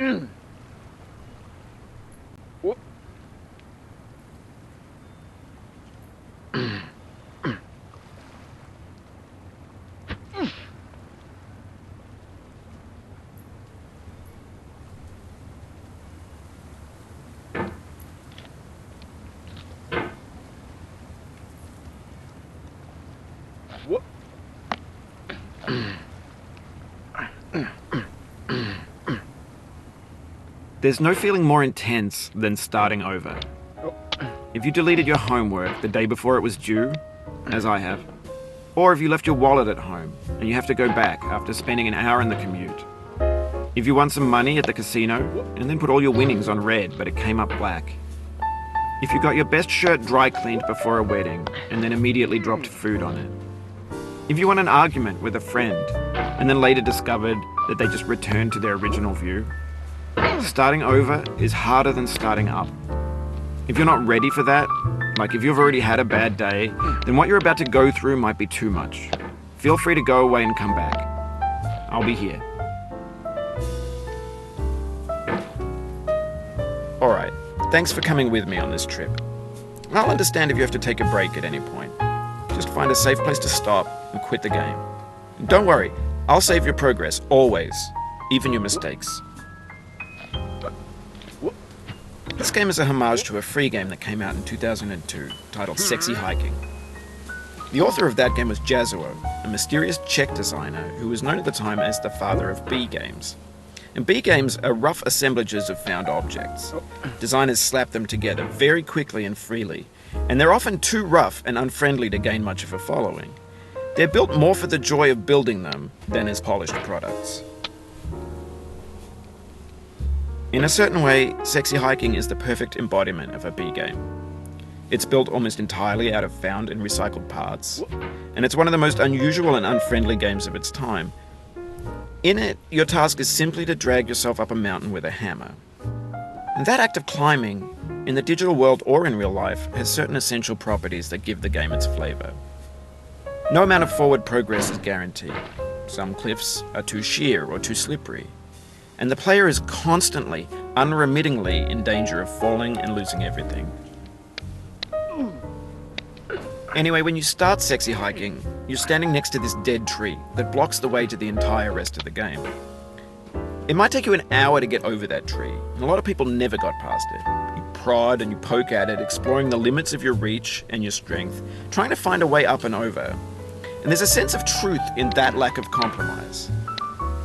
Whoop. Whoop. There's no feeling more intense than starting over. If you deleted your homework the day before it was due, as I have, or if you left your wallet at home and you have to go back after spending an hour in the commute. If you won some money at the casino and then put all your winnings on red but it came up black. If you got your best shirt dry cleaned before a wedding and then immediately dropped food on it. If you won an argument with a friend and then later discovered that they just returned to their original view. Starting over is harder than starting up. If you're not ready for that, like if you've already had a bad day, then what you're about to go through might be too much. Feel free to go away and come back. I'll be here. Alright, thanks for coming with me on this trip. I'll understand if you have to take a break at any point. Just find a safe place to stop and quit the game. And don't worry, I'll save your progress, always, even your mistakes. This game is a homage to a free game that came out in 2002, titled Sexy Hiking. The author of that game was Jazuo, a mysterious Czech designer who was known at the time as the father of B games. And B games are rough assemblages of found objects. Designers slap them together very quickly and freely, and they're often too rough and unfriendly to gain much of a following. They're built more for the joy of building them than as polished products. In a certain way, Sexy Hiking is the perfect embodiment of a B game. It's built almost entirely out of found and recycled parts, and it's one of the most unusual and unfriendly games of its time. In it, your task is simply to drag yourself up a mountain with a hammer. And that act of climbing, in the digital world or in real life, has certain essential properties that give the game its flavor. No amount of forward progress is guaranteed. Some cliffs are too sheer or too slippery. And the player is constantly, unremittingly in danger of falling and losing everything. Anyway, when you start Sexy Hiking, you're standing next to this dead tree that blocks the way to the entire rest of the game. It might take you an hour to get over that tree, and a lot of people never got past it. You prod and you poke at it, exploring the limits of your reach and your strength, trying to find a way up and over. And there's a sense of truth in that lack of compromise.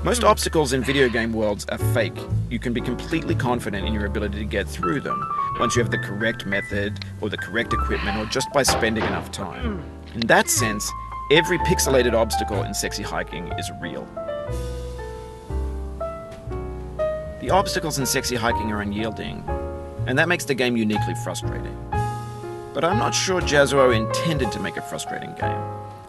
Most obstacles in video game worlds are fake. You can be completely confident in your ability to get through them once you have the correct method or the correct equipment or just by spending enough time. In that sense, every pixelated obstacle in Sexy Hiking is real. The obstacles in Sexy Hiking are unyielding, and that makes the game uniquely frustrating. But I'm not sure Jazuo intended to make a frustrating game.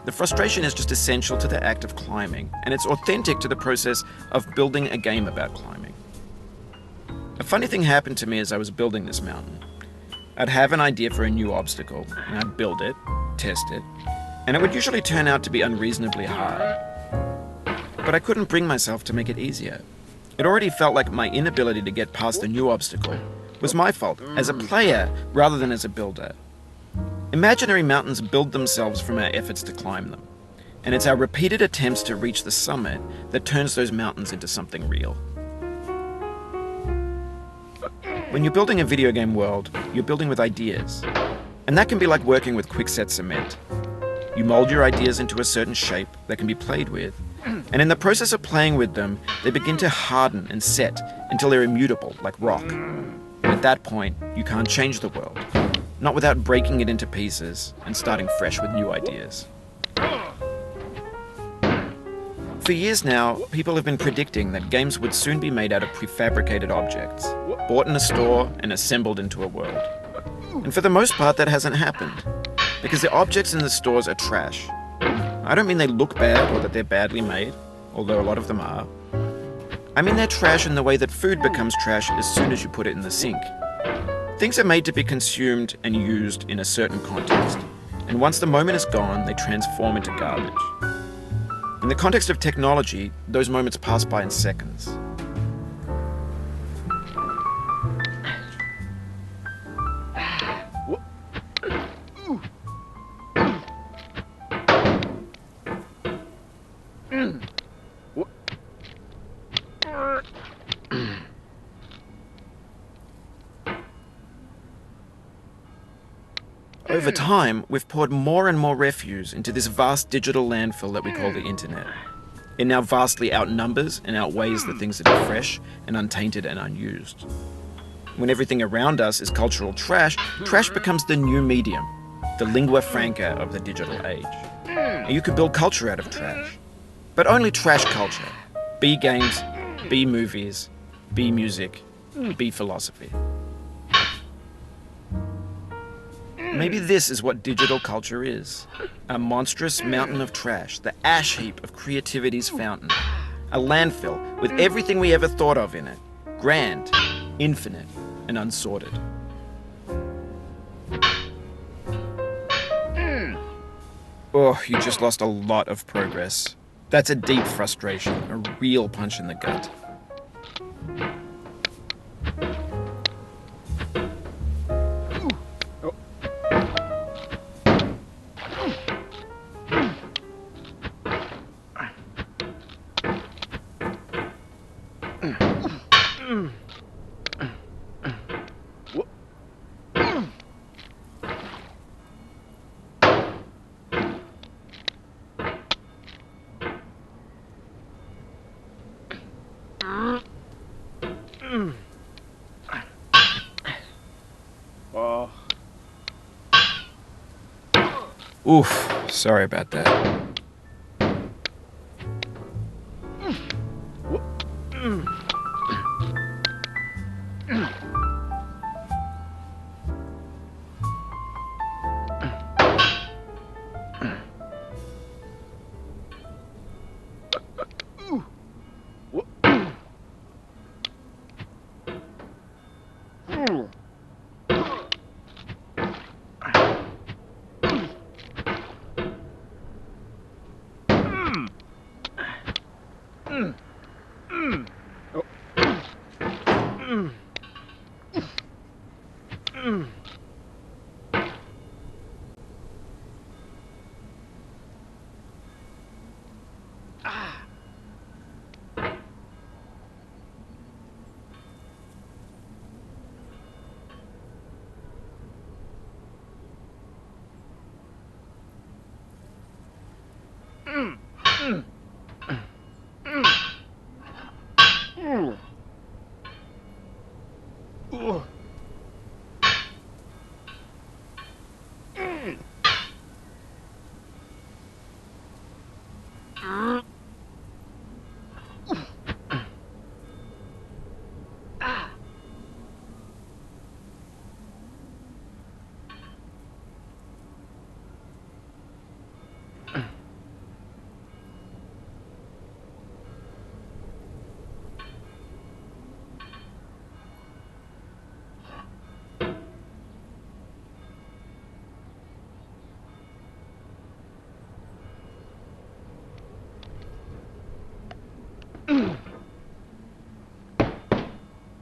The frustration is just essential to the act of climbing, and it's authentic to the process of building a game about climbing. A funny thing happened to me as I was building this mountain. I'd have an idea for a new obstacle, and I'd build it, test it, and it would usually turn out to be unreasonably hard. But I couldn't bring myself to make it easier. It already felt like my inability to get past the new obstacle was my fault, as a player rather than as a builder. Imaginary mountains build themselves from our efforts to climb them, and it's our repeated attempts to reach the summit that turns those mountains into something real. When you're building a video game world, you're building with ideas, and that can be like working with quickset cement. You mold your ideas into a certain shape that can be played with, and in the process of playing with them, they begin to harden and set until they're immutable, like rock. At that point, you can't change the world. Not without breaking it into pieces and starting fresh with new ideas. For years now, people have been predicting that games would soon be made out of prefabricated objects, bought in a store and assembled into a world. And for the most part, that hasn't happened, because the objects in the stores are trash. I don't mean they look bad or that they're badly made, although a lot of them are. I mean they're trash in the way that food becomes trash as soon as you put it in the sink. Things are made to be consumed and used in a certain context, and once the moment is gone, they transform into garbage. In the context of technology, those moments pass by in seconds. Over time, we've poured more and more refuse into this vast digital landfill that we call the internet. It now vastly outnumbers and outweighs the things that are fresh and untainted and unused. When everything around us is cultural trash, trash becomes the new medium, the lingua franca of the digital age. And you can build culture out of trash. But only trash culture. Be games, be movies, be music, be philosophy. Maybe this is what digital culture is. A monstrous mountain of trash, the ash heap of creativity's fountain. A landfill with everything we ever thought of in it. Grand, infinite, and unsorted. Oh, you just lost a lot of progress. That's a deep frustration, a real punch in the gut. Oh. Oof, sorry about that.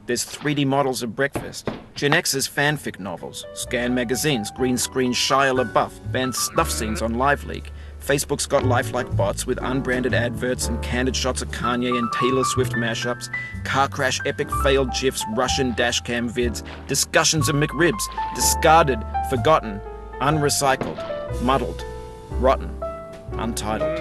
There's 3D models of breakfast, Gen X's fanfic novels, scan magazines, green screen Shia LaBeouf, banned snuff scenes on LiveLeak. Facebook's got lifelike bots with unbranded adverts and candid shots of Kanye and Taylor Swift mashups, car crash epic failed GIFs, Russian dashcam vids, discussions of McRibs, discarded, forgotten, unrecycled, muddled, rotten, untitled.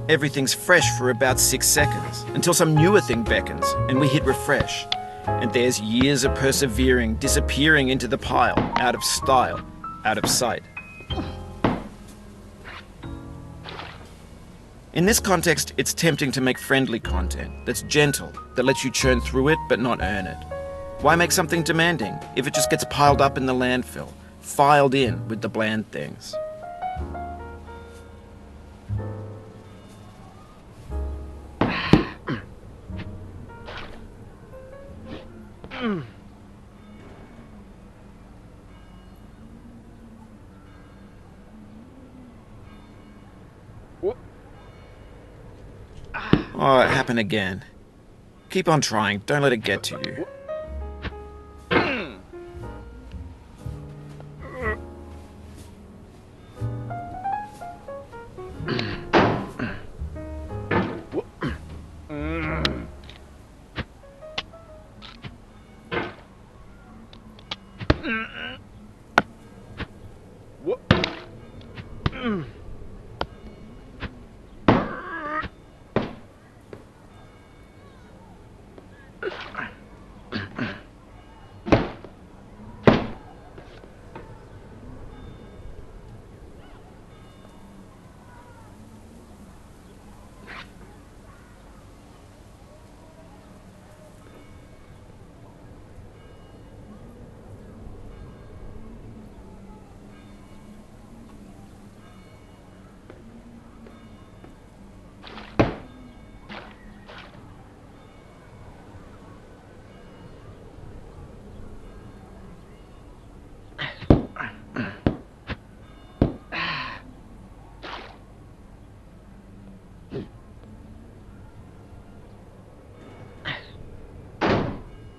Everything's fresh for about 6 seconds, until some newer thing beckons, and we hit refresh. And there's years of persevering, disappearing into the pile, out of style, out of sight. In this context, it's tempting to make friendly content that's gentle, that lets you churn through it but not earn it. Why make something demanding if it just gets piled up in the landfill, filed in with the bland things? Oh, it happened again. Keep on trying, don't let it get to you.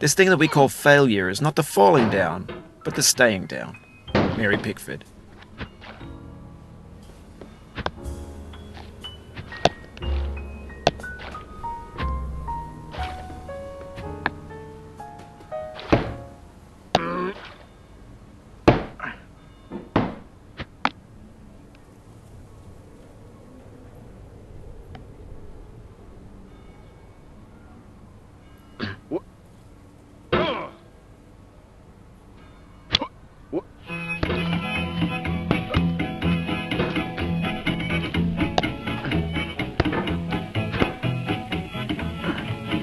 This thing that we call failure is not the falling down, but the staying down. Mary Pickford.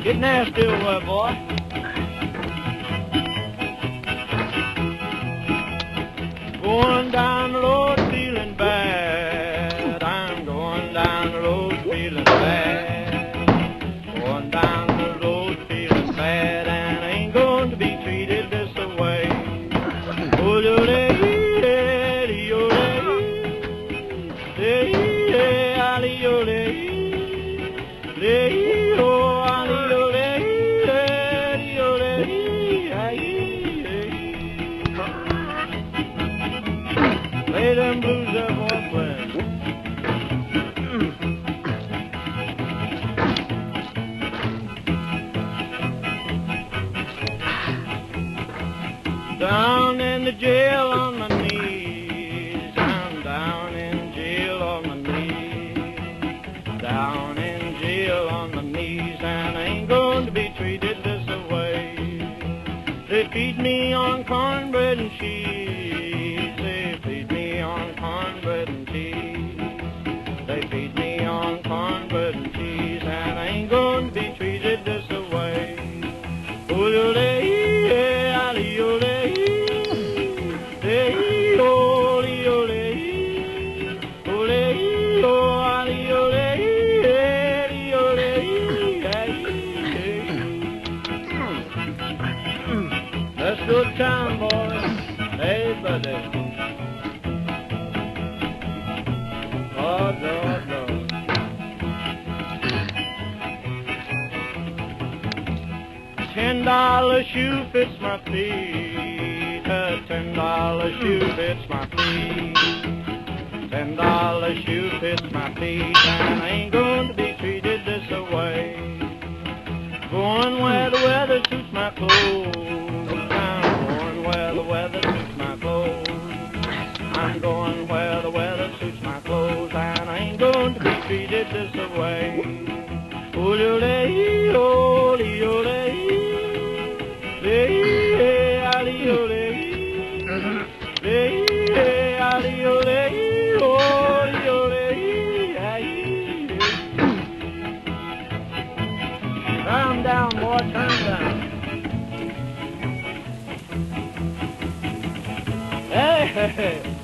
Get nasty over, boy. Going down the road feeling bad. I'm going down the road feeling bad. Going down the road feeling bad, and I ain't going to be treated this way. Oh, play them blues up, boy, friend. Down in the jail on my knees. I'm down in jail on my knees. Down in jail on my knees, and I ain't going to be treated this way. They feed me on cornbread and cheese. They feed me on cornbread and cheese. They feed me on cornbread and cheese, and I ain't going to be treated this way. That's good time, boys. Hey, buddy. Lord, Lord, Lord. $10 shoe fits my feet. A $10 shoe fits my feet. $10 shoe fits my feet, and I ain't going to be treated this way. Going where the weather suits my clothes. I'm going where the weather suits my clothes. I'm going where the weather suits my clothes, and I ain't going to be treated this way. Ole, ole, ole. Calm down, boy, calm down. Hey, hey, hey.